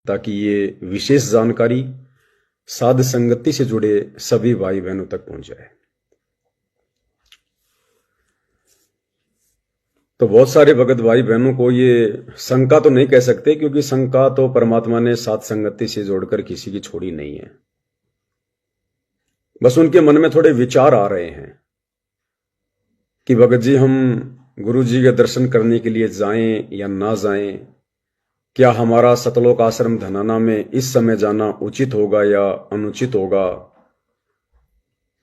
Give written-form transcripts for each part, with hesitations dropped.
ताकि ये विशेष जानकारी साध संगति से जुड़े सभी भाई बहनों तक पहुंच जाए। तो बहुत सारे भगत भाई बहनों को ये शंका तो नहीं कह सकते, क्योंकि शंका तो परमात्मा ने साध संगति से जोड़कर किसी की छोड़ी नहीं है। बस उनके मन में थोड़े विचार आ रहे हैं कि भगत जी हम गुरु जी के दर्शन करने के लिए जाएं या ना जाएं, क्या हमारा सतलोक आश्रम धनाना में इस समय जाना उचित होगा या अनुचित होगा,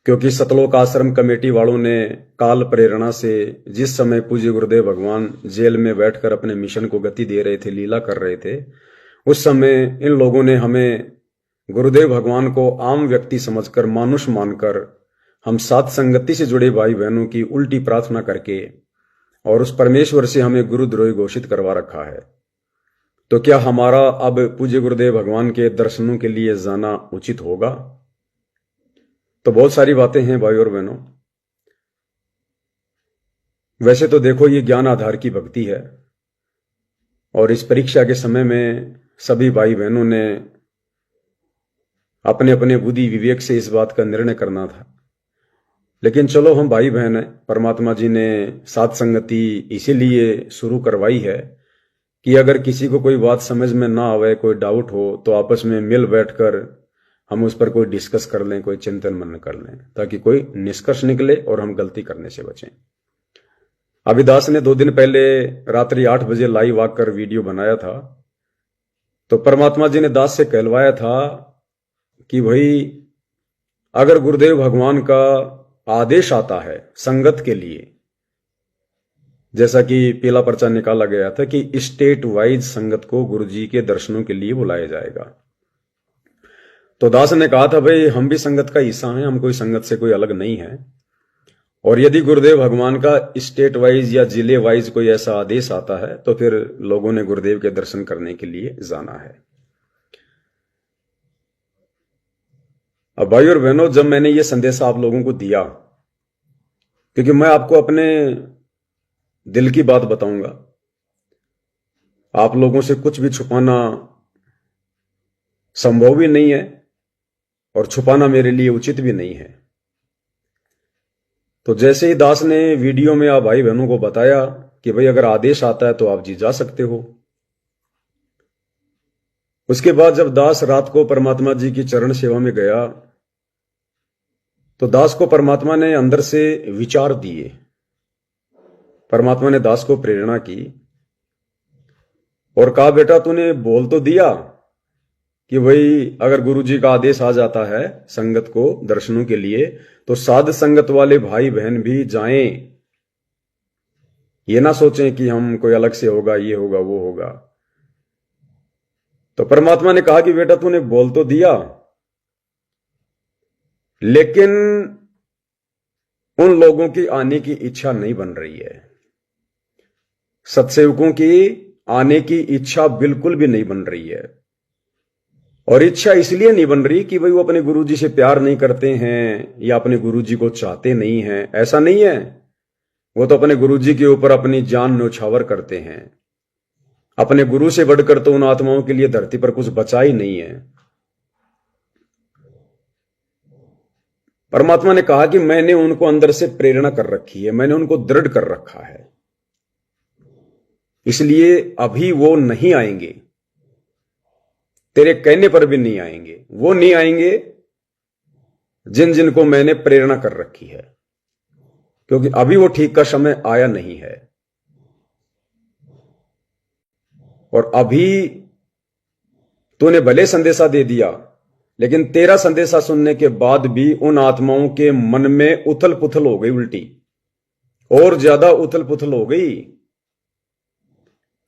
क्योंकि सतलोक आश्रम कमेटी वालों ने काल प्रेरणा से जिस समय पूज्य गुरुदेव भगवान जेल में बैठकर अपने मिशन को गति दे रहे थे, लीला कर रहे थे, उस समय इन लोगों ने हमें गुरुदेव भगवान को आम व्यक्ति समझकर, मानुष मानकर, हम साध संगति से जुड़े भाई बहनों की उल्टी प्रार्थना करके और उस परमेश्वर से हमें गुरुद्रोही घोषित करवा रखा है। तो क्या हमारा अब पूज्य गुरुदेव भगवान के दर्शनों के लिए जाना उचित होगा? तो बहुत सारी बातें हैं भाई और बहनों। वैसे तो देखो, ये ज्ञान आधार की भक्ति है और इस परीक्षा के समय में सभी भाई बहनों ने अपने अपने बुद्धि विवेक से इस बात का निर्णय करना था। लेकिन चलो, हम भाई बहन हैं, परमात्मा जी ने साध संगति इसीलिए शुरू करवाई है कि अगर किसी को कोई बात समझ में ना आवे, कोई डाउट हो, तो आपस में मिल बैठकर हम उस पर कोई डिस्कस कर लें, कोई चिंतन मनन कर लें, ताकि कोई निष्कर्ष निकले और हम गलती करने से बचें। अभिदास ने 2 दिन पहले रात्रि 8 बजे लाइव आकर वीडियो बनाया था। तो परमात्मा जी ने दास से कहलवाया था कि भाई, अगर गुरुदेव भगवान का आदेश आता है संगत के लिए, जैसा कि पीला पर्चा निकाला गया था कि स्टेट वाइज संगत को गुरु जी के दर्शनों के लिए बुलाया जाएगा, तो दास ने कहा था भाई हम भी संगत का हिस्सा हैं, हम कोई संगत से कोई अलग नहीं है, और यदि गुरुदेव भगवान का स्टेट वाइज या जिले वाइज कोई ऐसा आदेश आता है तो फिर लोगों ने गुरुदेव के दर्शन करने के लिए जाना है। अब भाई और बहनों, जब मैंने ये संदेश आप लोगों को दिया, क्योंकि मैं आपको अपने दिल की बात बताऊंगा, आप लोगों से कुछ भी छुपाना संभव भी नहीं है और छुपाना मेरे लिए उचित भी नहीं है। तो जैसे ही दास ने वीडियो में आप भाई बहनों को बताया कि भाई अगर आदेश आता है तो आप जी जा सकते हो, उसके बाद जब दास रात को परमात्मा जी की चरण सेवा में गया तो दास को परमात्मा ने अंदर से विचार दिए। परमात्मा ने दास को प्रेरणा की और कहा, बेटा तूने बोल तो दिया कि भाई अगर गुरु जी का आदेश आ जाता है संगत को दर्शनों के लिए तो साध संगत वाले भाई बहन भी जाएं, ये ना सोचें कि हम कोई अलग से होगा, ये होगा, वो होगा। तो परमात्मा ने कहा कि बेटा तूने बोल तो दिया, लेकिन उन लोगों की आने की इच्छा नहीं बन रही है, सत्सेवकों की आने की इच्छा बिल्कुल भी नहीं बन रही है। और इच्छा इसलिए नहीं बन रही कि भाई वो अपने गुरुजी से प्यार नहीं करते हैं या अपने गुरुजी को चाहते नहीं हैं, ऐसा नहीं है। वो तो अपने गुरुजी के ऊपर अपनी जान न्यौछावर करते हैं। अपने गुरु से बढ़कर तो उन आत्माओं के लिए धरती पर कुछ बचा ही नहीं है। परमात्मा ने कहा कि मैंने उनको अंदर से प्रेरणा कर रखी है, मैंने उनको दृढ़ कर रखा है, इसलिए अभी वो नहीं आएंगे, तेरे कहने पर भी नहीं आएंगे। वो नहीं आएंगे जिन जिनको मैंने प्रेरणा कर रखी है, क्योंकि अभी वो ठीक का समय आया नहीं है। और अभी तूने भले संदेशा दे दिया, लेकिन तेरा संदेशा सुनने के बाद भी उन आत्माओं के मन में उथल पुथल हो गई, उल्टी और ज्यादा उथल पुथल हो गई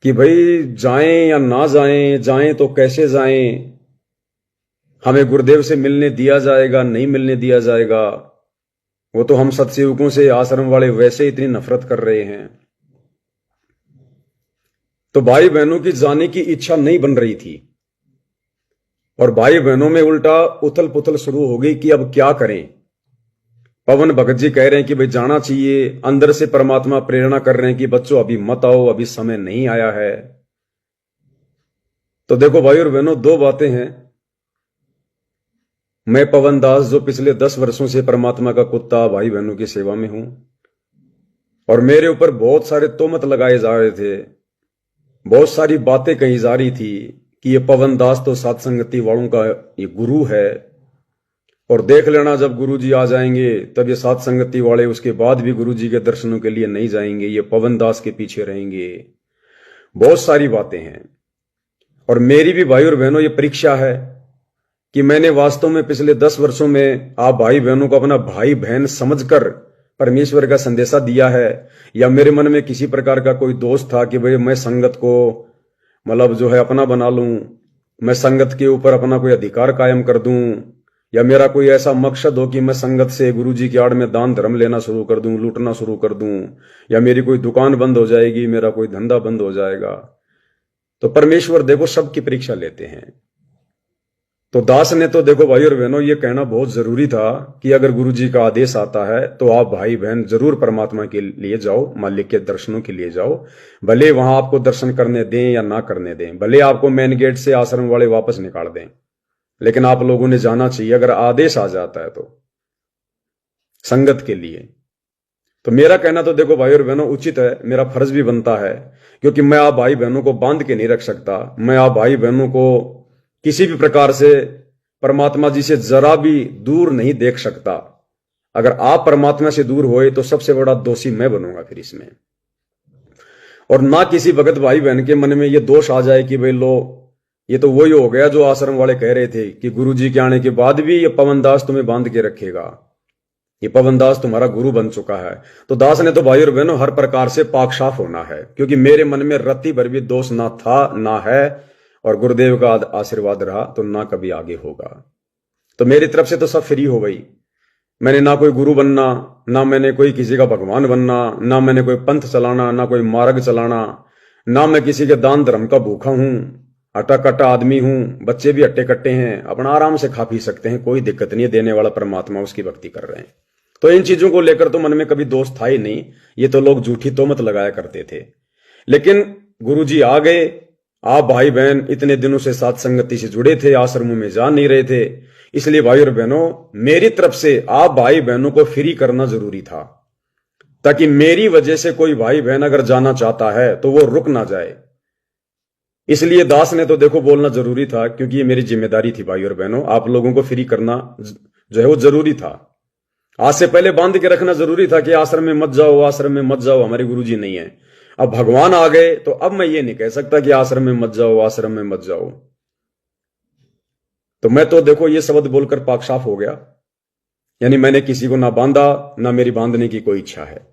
कि भाई जाएं या ना जाएं, जाएं तो कैसे जाएं, हमें गुरुदेव से मिलने दिया जाएगा, नहीं मिलने दिया जाएगा, वो तो हम सत्सेवकों से आश्रम वाले वैसे इतनी नफरत कर रहे हैं। तो भाई बहनों की जाने की इच्छा नहीं बन रही थी और भाई बहनों में उल्टा उथल पुथल शुरू हो गई कि अब क्या करें। पवन भगत जी कह रहे हैं कि भाई जाना चाहिए, अंदर से परमात्मा प्रेरणा कर रहे हैं कि बच्चों अभी मत आओ, अभी समय नहीं आया है। तो देखो भाई और बहनों, दो बातें हैं। मैं पवन दास जो पिछले 10 वर्षों से परमात्मा का कुत्ता भाई बहनों की सेवा में हूं, और मेरे ऊपर बहुत सारे तोहमत लगाए जा रहे थे, बहुत सारी बातें कही जा रही थी कि ये पवन दास तो सत्संगति वालों का ये गुरु है, और देख लेना जब गुरु जी आ जाएंगे तब ये सत्संगति वाले उसके बाद भी गुरु जी के दर्शनों के लिए नहीं जाएंगे, ये पवन दास के पीछे रहेंगे। बहुत सारी बातें हैं। और मेरी भी भाई और बहनों ये परीक्षा है कि मैंने वास्तव में पिछले 10 वर्षों में आप भाई बहनों को अपना भाई बहन समझकर परमेश्वर का संदेशा दिया है, या मेरे मन में किसी प्रकार का कोई दोष था कि भाई मैं संगत को मतलब जो है अपना बना लूं, मैं संगत के ऊपर अपना कोई अधिकार कायम कर दूं, या मेरा कोई ऐसा मकसद हो कि मैं संगत से गुरु जी की आड़ में दान धर्म लेना शुरू कर दूं, लूटना शुरू कर दूं, या मेरी कोई दुकान बंद हो जाएगी, मेरा कोई धंधा बंद हो जाएगा। तो परमेश्वर देखो सबकी परीक्षा लेते हैं। तो दास ने तो देखो भाई और बहनों ये कहना बहुत जरूरी था कि अगर गुरु जी का आदेश आता है तो आप भाई बहन जरूर परमात्मा के लिए जाओ, मालिक के दर्शनों के लिए जाओ। भले वहां आपको दर्शन करने दें या ना करने दें, भले आपको मेन गेट से आश्रम वाले वापस निकाल दें, लेकिन आप लोगों ने जाना चाहिए अगर आदेश आ जाता है तो संगत के लिए। तो मेरा कहना तो देखो भाई और बहनों उचित है, मेरा फर्ज भी बनता है, क्योंकि मैं आप भाई बहनों को बांध के नहीं रख सकता। मैं आप भाई बहनों को किसी भी प्रकार से परमात्मा जी से जरा भी दूर नहीं देख सकता। अगर आप परमात्मा से दूर होए तो सबसे बड़ा दोषी मैं बनूंगा फिर इसमें। और ना किसी भगत भाई बहन के मन में ये दोष आ जाए कि भाई लो ये तो वही हो गया जो आश्रम वाले कह रहे थे कि गुरु जी के आने के बाद भी ये पवन दास तुम्हें बांध के रखेगा, ये पवन दास तुम्हारा गुरु बन चुका है। तो दास ने तो भाई और बहनों हर प्रकार से पाक साफ होना है, क्योंकि मेरे मन में रत्ती भर भी दोष ना था ना है, और गुरुदेव का आशीर्वाद रहा तो ना कभी आगे होगा। तो मेरी तरफ से तो सब फ्री हो गई। मैंने ना कोई गुरु बनना, ना मैंने कोई किसी का भगवान बनना, ना मैंने कोई पंथ चलाना, ना कोई मार्ग चलाना, ना मैं किसी के दान धर्म का भूखा हूं। अटा कट्टा आदमी हूं, बच्चे भी अट्टे कट्टे हैं, अपना आराम से खा पी सकते हैं, कोई दिक्कत नहीं है। देने वाला परमात्मा उसकी भक्ति कर रहे हैं। तो इन चीजों को लेकर तो मन में कभी दोष था ही नहीं। ये तो लोग झूठी तोहमत लगाया करते थे। लेकिन गुरु जी आ गए, आप भाई बहन इतने दिनों से साथ संगति से जुड़े थे, आश्रमों में जा नहीं रहे थे, इसलिए भाई और बहनों मेरी तरफ से आप भाई बहनों को फ्री करना जरूरी था, ताकि मेरी वजह से कोई भाई बहन अगर जाना चाहता है तो वो रुक ना जाए। इसलिए दास ने तो देखो बोलना जरूरी था, क्योंकि ये मेरी जिम्मेदारी थी भाई और बहनों। आप लोगों को फ्री करना जो है वो जरूरी था। आज से पहले बांध के रखना जरूरी था कि आश्रम में मत जाओ, आश्रम में मत जाओ, हमारे गुरुजी नहीं है। अब भगवान आ गए तो अब मैं ये नहीं कह सकता कि आश्रम में मत जाओ, आश्रम में मत जाओ। तो मैं तो देखो ये शब्द बोलकर पाक साफ हो गया। यानी मैंने किसी को ना बांधा, ना मेरी बांधने की कोई इच्छा है,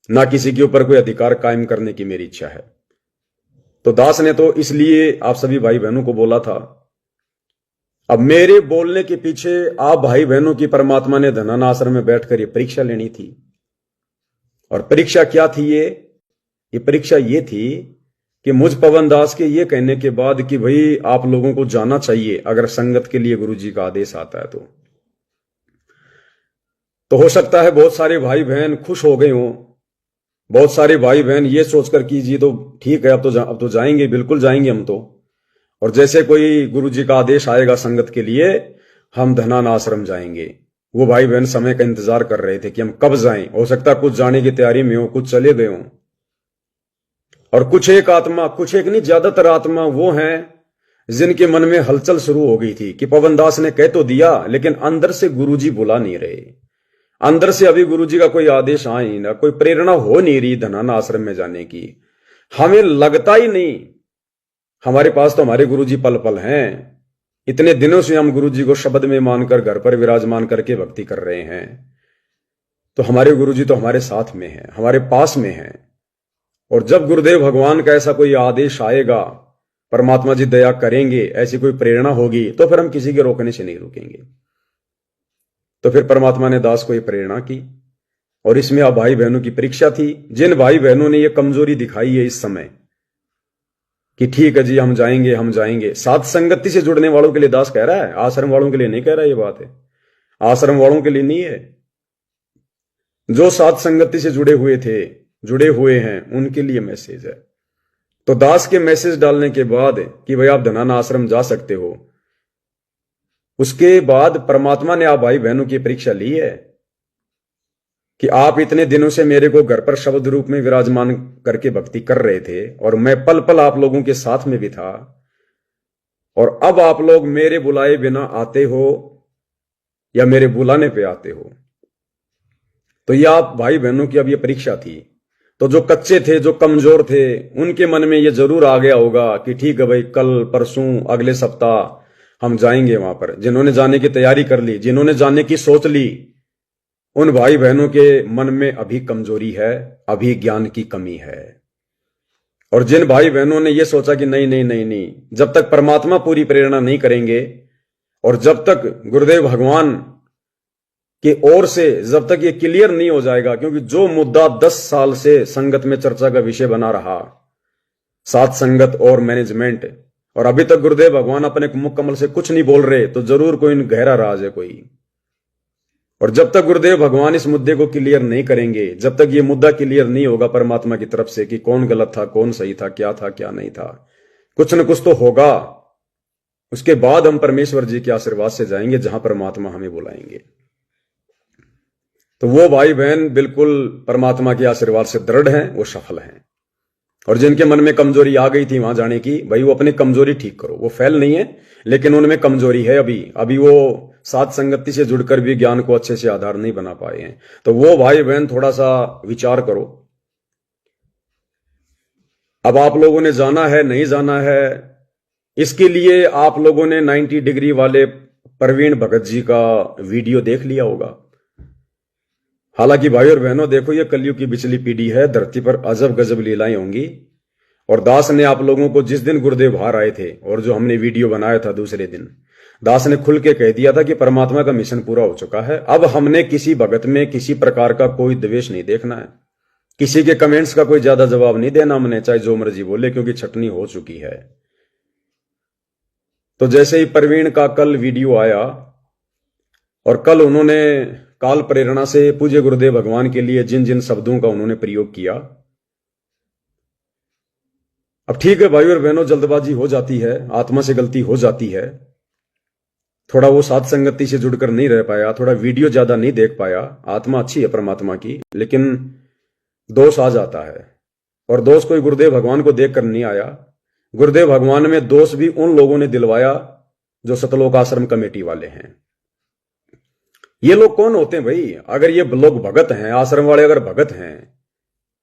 ना किसी के ऊपर कोई अधिकार कायम करने की मेरी इच्छा है। तो दास ने तो इसलिए आप सभी भाई बहनों को बोला था। अब मेरे बोलने के पीछे आप भाई बहनों की परमात्मा ने धनान आश्रम में बैठकर ये परीक्षा लेनी थी। और परीक्षा क्या थी? ये परीक्षा ये थी कि मुझ पवन दास के ये कहने के बाद कि भाई आप लोगों को जाना चाहिए अगर संगत के लिए गुरु जी का आदेश आता है तो हो सकता है बहुत सारे भाई बहन खुश हो गए हों। बहुत सारे भाई बहन ये सोचकर कि जी तो ठीक है, अब तो जाएंगे, बिल्कुल जाएंगे हम तो। और जैसे कोई गुरु जी का आदेश आएगा संगत के लिए, हम धनान आश्रम जाएंगे। वो भाई बहन समय का इंतजार कर रहे थे कि हम कब जाएं। हो सकता कुछ जाने की तैयारी में हो, कुछ चले गए हों, और कुछ एक नहीं ज्यादातर आत्मा वो हैं जिनके मन में हलचल शुरू हो गई थी कि पवन दास ने कह तो दिया, लेकिन अंदर से गुरुजी बुला नहीं रहे। अंदर से अभी गुरुजी का कोई आदेश आ ही ना, कोई प्रेरणा हो नहीं रही धनान आश्रम में जाने की। हमें लगता ही नहीं, हमारे पास तो हमारे गुरुजी पल पल हैं। इतने दिनों से हम गुरुजी को शब्द में मानकर घर पर विराजमान करके भक्ति कर रहे हैं। तो हमारे गुरुजी तो हमारे साथ में हैं, हमारे पास में हैं। और जब गुरुदेव भगवान का ऐसा कोई आदेश आएगा, परमात्मा जी दया करेंगे, ऐसी कोई प्रेरणा होगी, तो फिर हम किसी के रोकने से नहीं रुकेंगे। तो फिर परमात्मा ने दास को ये प्रेरणा की, और इसमें अब भाई बहनों की परीक्षा थी। जिन भाई बहनों ने ये कमजोरी दिखाई है इस समय कि ठीक है जी हम जाएंगे, साथ संगति से जुड़ने वालों के लिए दास कह रहा है, आश्रम वालों के लिए नहीं कह रहा। ये बात है आश्रम वालों के लिए नहीं है। जो साथ संगति से जुड़े हुए हैं उनके लिए मैसेज है। तो दास के मैसेज डालने के बाद कि भाई आप धनाना आश्रम जा सकते हो, उसके बाद परमात्मा ने आप भाई बहनों की परीक्षा ली है कि आप इतने दिनों से मेरे को घर पर शब्द रूप में विराजमान करके भक्ति कर रहे थे और मैं पल पल आप लोगों के साथ में भी था, और अब आप लोग मेरे बुलाए बिना आते हो या मेरे बुलाने पे आते हो। तो ये आप भाई बहनों की अब ये परीक्षा थी। तो जो कच्चे थे, जो कमजोर थे, उनके मन में ये जरूर आ गया होगा कि ठीक है भाई, कल परसों अगले सप्ताह हम जाएंगे वहां पर। जिन्होंने जाने की तैयारी कर ली, जिन्होंने जाने की सोच ली, उन भाई बहनों के मन में अभी कमजोरी है, अभी ज्ञान की कमी है। और जिन भाई बहनों ने यह सोचा कि नहीं नहीं नहीं नहीं, जब तक परमात्मा पूरी प्रेरणा नहीं करेंगे और जब तक गुरुदेव भगवान की ओर से जब तक ये क्लियर नहीं हो जाएगा, क्योंकि जो मुद्दा 10 साल से संगत में चर्चा का विषय बना रहा, साथ संगत और मैनेजमेंट, और अभी तक गुरुदेव भगवान अपने मुख कमल से कुछ नहीं बोल रहे, तो जरूर कोई गहरा राज है कोई। और जब तक गुरुदेव भगवान इस मुद्दे को क्लियर नहीं करेंगे, जब तक ये मुद्दा क्लियर नहीं होगा परमात्मा की तरफ से कि कौन गलत था, कौन सही था क्या नहीं था, कुछ न कुछ तो होगा। उसके बाद हम परमेश्वर जी के आशीर्वाद से जाएंगे जहां परमात्मा हमें बुलाएंगे। तो वो भाई बहन बिल्कुल परमात्मा के आशीर्वाद से दृढ़ हैं, वो सफल हैं। और जिनके मन में कमजोरी आ गई थी वहां जाने की, भाई वो अपनी कमजोरी ठीक करो। वो फेल नहीं है, लेकिन उनमें कमजोरी है। अभी वो साथ संगति से जुड़कर भी ज्ञान को अच्छे से आधार नहीं बना पाए हैं। तो वो भाई बहन थोड़ा सा विचार करो। अब आप लोगों ने जाना है नहीं जाना है, इसके लिए आप लोगों ने 90 डिग्री वाले प्रवीण भगत जी का वीडियो देख लिया होगा। हालांकि भाई और बहनों देखो, ये कलयुग की बिचली पीढ़ी है, धरती पर अजब गजब लीलाएं होंगी। और दास ने आप लोगों को जिस दिन गुरुदेव बाहर आए थे और जो हमने वीडियो बनाया था दूसरे दिन, दास ने खुल के कह दिया था कि परमात्मा का मिशन पूरा हो चुका है। अब हमने किसी भगत में किसी प्रकार का कोई द्वेष नहीं देखना है, किसी के कमेंट्स का कोई ज्यादा जवाब नहीं देना हमने, चाहे जो मर्जी बोले, क्योंकि छटनी हो चुकी है। तो जैसे ही प्रवीण का कल वीडियो आया और कल उन्होंने काल प्रेरणा से पूज्य गुरुदेव भगवान के लिए जिन जिन शब्दों का उन्होंने प्रयोग किया, अब ठीक है भाई और बहनों, जल्दबाजी हो जाती है, आत्मा से गलती हो जाती है, थोड़ा वो साथ संगति से जुड़कर नहीं रह पाया, थोड़ा वीडियो ज्यादा नहीं देख पाया। आत्मा अच्छी है परमात्मा की, लेकिन दोष आ जाता है। और दोष कोई गुरुदेव भगवान को देखकर नहीं आया, गुरुदेव भगवान में दोष भी उन लोगों ने दिलवाया जो सतलोक आश्रम कमेटी वाले हैं। ये लोग कौन होते हैं भाई? अगर ये लोग भगत हैं, आश्रम वाले अगर भगत हैं,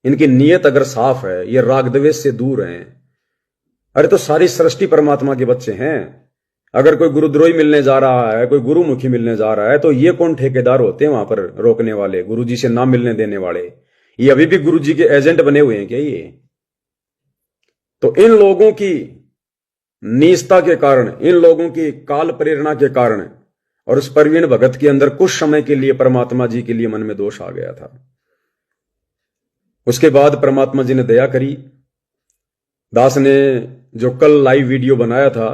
इनकी नीयत अगर साफ है, ये राग द्वेष से दूर हैं, अरे तो सारी सृष्टि परमात्मा के बच्चे हैं। अगर कोई गुरुद्रोही मिलने जा रहा है, कोई गुरुमुखी मिलने जा रहा है, तो ये कौन ठेकेदार होते हैं वहां पर रोकने वाले, गुरुजी से नाम मिलने देने वाले? ये अभी भी गुरुजी के एजेंट बने हुए हैं क्या ये? तो इन लोगों की नीचता के कारण, इन लोगों की काल प्रेरणा के कारण, और उस प्रवीण भगत के अंदर कुछ समय के लिए परमात्मा जी के लिए मन में दोष आ गया था। उसके बाद परमात्मा जी ने दया करी। दास ने जो कल लाइव वीडियो बनाया था,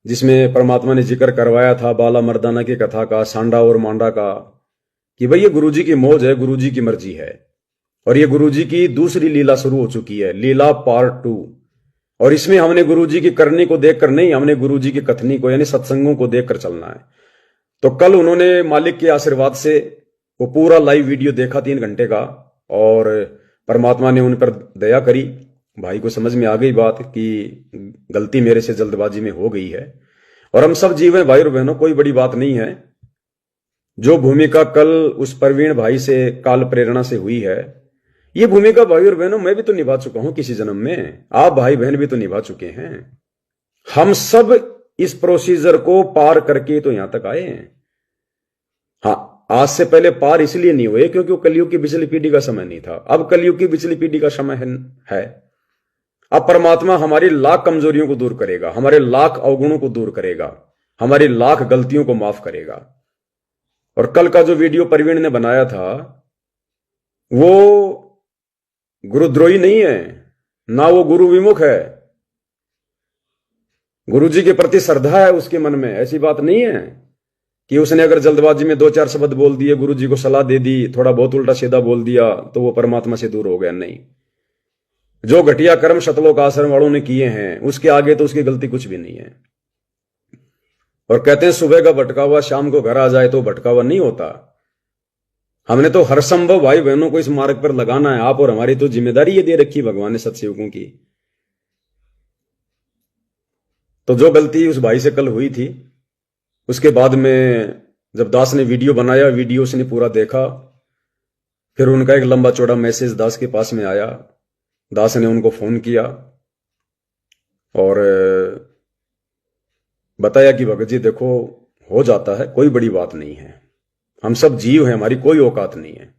जिसमें परमात्मा ने जिक्र करवाया था बाला मर्दाना की कथा का, सांडा और मांडा का, कि भाई ये गुरुजी की मौज है, गुरुजी की मर्जी है। और ये गुरुजी की दूसरी लीला शुरू हो चुकी है, लीला पार्ट 2। और इसमें हमने गुरुजी की करनी को देखकर नहीं, हमने गुरुजी की कथनी को यानी सत्संगों को देखकर चलना है। तो कल उन्होंने मालिक के आशीर्वाद से वो पूरा लाइव वीडियो देखा 3 घंटे का, और परमात्मा ने उन पर दया करी। भाई को समझ में आ गई बात कि गलती मेरे से जल्दबाजी में हो गई है। और हम सब जीव हैं भाई और बहनों, कोई बड़ी बात नहीं है। जो भूमिका कल उस प्रवीण भाई से काल प्रेरणा से हुई है, ये भूमिका भाई और बहनों मैं भी तो निभा चुका हूं किसी जन्म में, आप भाई बहन भी तो निभा चुके हैं। हम सब इस प्रोसीजर को पार करके तो यहां तक आए हैं। हाँ, आज से पहले पार इसलिए नहीं हुए क्योंकि वो कलयुग की बिचली पीढ़ी का समय नहीं था। अब कलयुग की बिचली पीढ़ी का समय है। अब परमात्मा हमारी लाख कमजोरियों को दूर करेगा, हमारे लाख अवगुणों को दूर करेगा, हमारी लाख गलतियों को माफ करेगा। और कल का जो वीडियो प्रवीण ने बनाया था, वो गुरुद्रोही नहीं है, ना वो गुरु विमुख है। गुरुजी के प्रति श्रद्धा है उसके मन में। ऐसी बात नहीं है कि उसने अगर जल्दबाजी में 2-4 शब्द बोल दिए, गुरुजी को सलाह दे दी, थोड़ा बहुत उल्टा सीधा बोल दिया, तो वो परमात्मा से दूर हो गया। नहीं, जो घटिया कर्म शतलोक आश्रम वालों ने किए हैं उसके आगे तो उसकी गलती कुछ भी नहीं है। और कहते हैं सुबह का भटका हुआ शाम को घर आ जाए तो भटका हुआ नहीं होता। हमने तो हर संभव भाई बहनों को इस मार्ग पर लगाना है। आप और हमारी तो जिम्मेदारी ये दे रखी भगवान ने सत्सयुगों की। तो जो गलती उस भाई से कल हुई थी, उसके बाद में जब दास ने वीडियो बनाया, वीडियो उसने पूरा देखा, फिर उनका एक लंबा चौड़ा मैसेज दास के पास में आया। दास ने उनको फोन किया और बताया कि भगत जी देखो, हो जाता है, कोई बड़ी बात नहीं है, हम सब जीव हैं, हमारी कोई औकात नहीं है।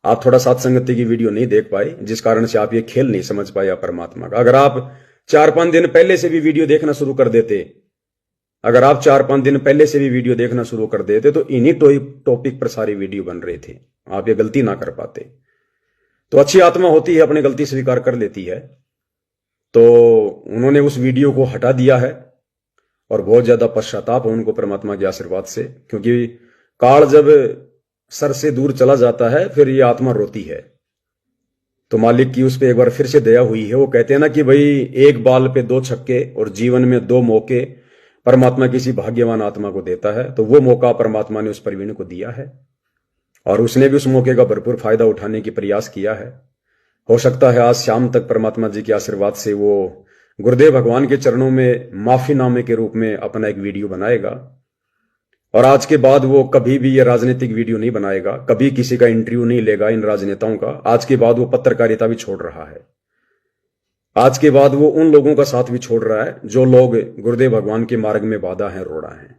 आप थोड़ा साथ संगति की वीडियो नहीं देख पाए, जिस कारण से आप ये खेल नहीं समझ पाए परमात्मा का। अगर आप 4-5 दिन पहले से भी वीडियो देखना शुरू कर देते, अगर आप 4-5 दिन पहले से भी वीडियो देखना शुरू कर देते तो इन्हीं टॉपिक पर सारी वीडियो बन रहे थे, आप ये गलती ना कर पाते। तो अच्छी आत्मा होती है, अपनी गलती स्वीकार कर लेती है। तो उन्होंने उस वीडियो को हटा दिया है और बहुत ज्यादा पश्चाताप है उनको परमात्मा के आशीर्वाद से, क्योंकि काल जब सर से दूर चला जाता है फिर ये आत्मा रोती है। तो मालिक की उस पर एक बार फिर से दया हुई है। वो कहते हैं ना कि भाई एक बाल पे 2 छक्के और जीवन में 2 मौके परमात्मा किसी भाग्यवान आत्मा को देता है। तो वो मौका परमात्मा ने उस प्रवीण को दिया है और उसने भी उस मौके का भरपूर फायदा उठाने की प्रयास किया है। हो सकता है आज शाम तक परमात्मा जी के आशीर्वाद से वो गुरुदेव भगवान के चरणों में माफीनामे के रूप में अपना एक वीडियो बनाएगा और आज के बाद वो कभी भी ये राजनीतिक वीडियो नहीं बनाएगा, कभी किसी का इंटरव्यू नहीं लेगा इन राजनेताओं का। आज के बाद वो पत्रकारिता भी छोड़ रहा है। आज के बाद वो उन लोगों का साथ भी छोड़ रहा है जो लोग गुरुदेव भगवान के मार्ग में बाधा है, रोड़ा है।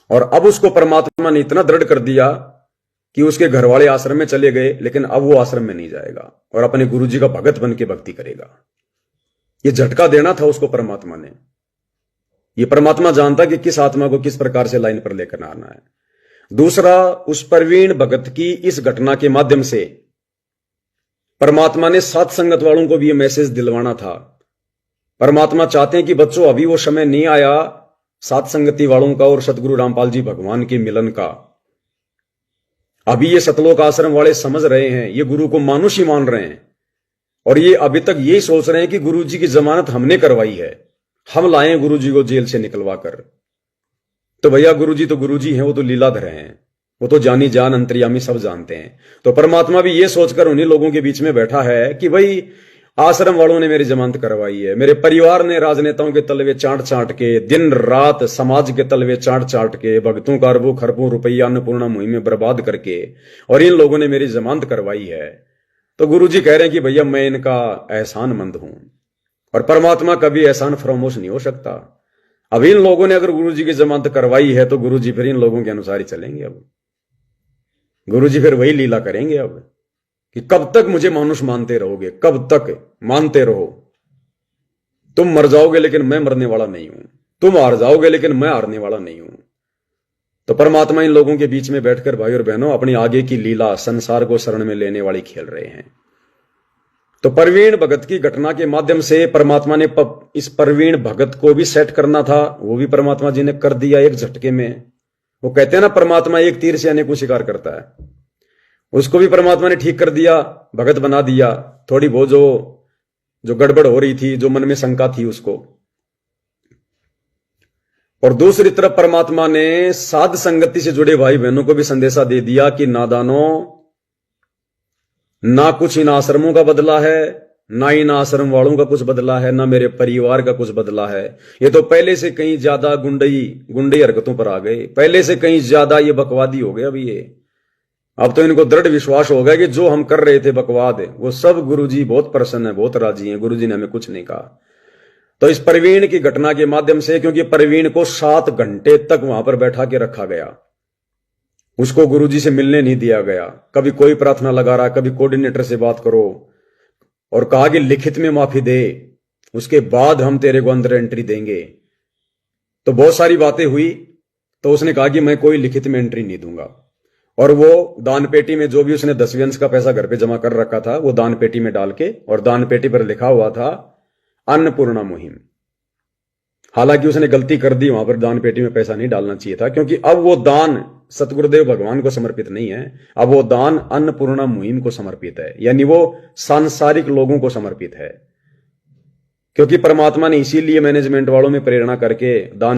और अब उसको परमात्मा ने इतना दृढ़ कर दिया कि उसके घर वाले आश्रम में चले गए, लेकिन अब वो आश्रम में नहीं जाएगा और अपने गुरु जी का भगत बन के भक्ति करेगा। ये झटका देना था उसको परमात्मा ने। ये परमात्मा जानता कि किस आत्मा को किस प्रकार से लाइन पर लेकर आना है। दूसरा, उस प्रवीण भगत की इस घटना के माध्यम से परमात्मा ने सात संगत वालों को भी ये मैसेज दिलवाना था। परमात्मा चाहते हैं कि बच्चों अभी वो समय नहीं आया सात संगति वालों का और सतगुरु रामपाल जी भगवान के मिलन का। अभी ये सतलोक आश्रम वाले समझ रहे हैं, ये गुरु को मानुष ही मान रहे हैं और ये अभी तक यही सोच रहे हैं कि गुरु जी की जमानत हमने करवाई है, हम लाए गुरु जी को जेल से निकलवा कर। तो भैया गुरु जी तो गुरु जी हैं, वो तो लीलाधर हैं, वो तो जानी जान अंतर्यामी सब जानते हैं। तो परमात्मा भी ये सोचकर उन्हीं लोगों के बीच में बैठा है कि भाई आश्रम वालों ने मेरी जमानत करवाई है, मेरे परिवार ने राजनेताओं के तलवे चाट चाट के, दिन रात समाज के तलवे चाट चाट के, भक्तों का अरबों खरबों रुपया अन्नपूर्णा मुहिम में बर्बाद करके, और इन लोगों ने मेरी जमानत करवाई है। तो गुरु जी कह रहे हैं कि भैया मैं इनका एहसानमंद हूं और परमात्मा कभी एहसान फरामोश नहीं हो सकता। अब इन लोगों ने अगर गुरु जी की जमानत करवाई है तो गुरु जी फिर इन लोगों के अनुसार ही चलेंगे। अब गुरु जी फिर वही लीला करेंगे अब कि कब तक मुझे मानुष मानते रहोगे, कब तक मानते रहो। तुम मर जाओगे लेकिन मैं मरने वाला नहीं हूं, तुम हार जाओगे लेकिन मैं हारने वाला नहीं हूं। तो परमात्मा इन लोगों के बीच में बैठकर भाई और बहनों अपनी आगे की लीला संसार को शरण में लेने वाली खेल रहे हैं। तो प्रवीण भगत की घटना के माध्यम से परमात्मा ने इस प्रवीण भगत को भी सेट करना था, वो भी परमात्मा जी ने कर दिया एक झटके में। वो कहते हैं ना परमात्मा एक तीर से अनेक को शिकार करता है, उसको भी परमात्मा ने ठीक कर दिया, भगत बना दिया। थोड़ी बहुत जो गड़बड़ हो रही थी, जो मन में शंका थी उसको। और दूसरी तरफ परमात्मा ने साध संगति से जुड़े भाई बहनों को भी संदेशा दे दिया कि नादानों, ना कुछ इन आश्रमों का बदला है, ना इन आश्रम वालों का कुछ बदला है, ना मेरे परिवार का कुछ बदला है। ये तो पहले से कहीं ज्यादा गुंडई हरकतों पर आ गए, पहले से कहीं ज्यादा ये बकवादी हो गए। अभी ये अब तो इनको दृढ़ विश्वास हो गया कि जो हम कर रहे थे बकवाद वो सब गुरुजी बहुत प्रसन्न है, बहुत राजी हैं, गुरुजी ने हमें कुछ नहीं कहा। तो इस प्रवीण की घटना के माध्यम से, क्योंकि प्रवीण को 7 घंटे तक वहां पर बैठा के रखा गया, उसको गुरुजी से मिलने नहीं दिया गया, कभी कोई प्रार्थना लगा रहा, कभी कोऑर्डिनेटर से बात करो, और कहा कि लिखित में माफी दे, उसके बाद हम तेरे को अंदर एंट्री देंगे। तो बहुत सारी बातें हुई, तो उसने कहा कि मैं कोई लिखित में एंट्री नहीं दूंगा। और वो दान पेटी में जो भी उसने 10वें अंश का पैसा घर पे जमा कर रखा था वो दान पेटी में डाल के, और दान पेटी पर लिखा हुआ था अन्नपूर्णा मुहिम। हालांकि उसने गलती कर दी, वहां पर दान पेटी में पैसा नहीं डालना चाहिए था, क्योंकि अब वो दान सतगुरुदेव भगवान को समर्पित नहीं है, अब वो दान अन्नपूर्णा मुहिम को समर्पित है, यानी वो सांसारिक लोगों को समर्पित है। क्योंकि परमात्मा ने इसीलिए मैनेजमेंट वालों में प्रेरणा करके दान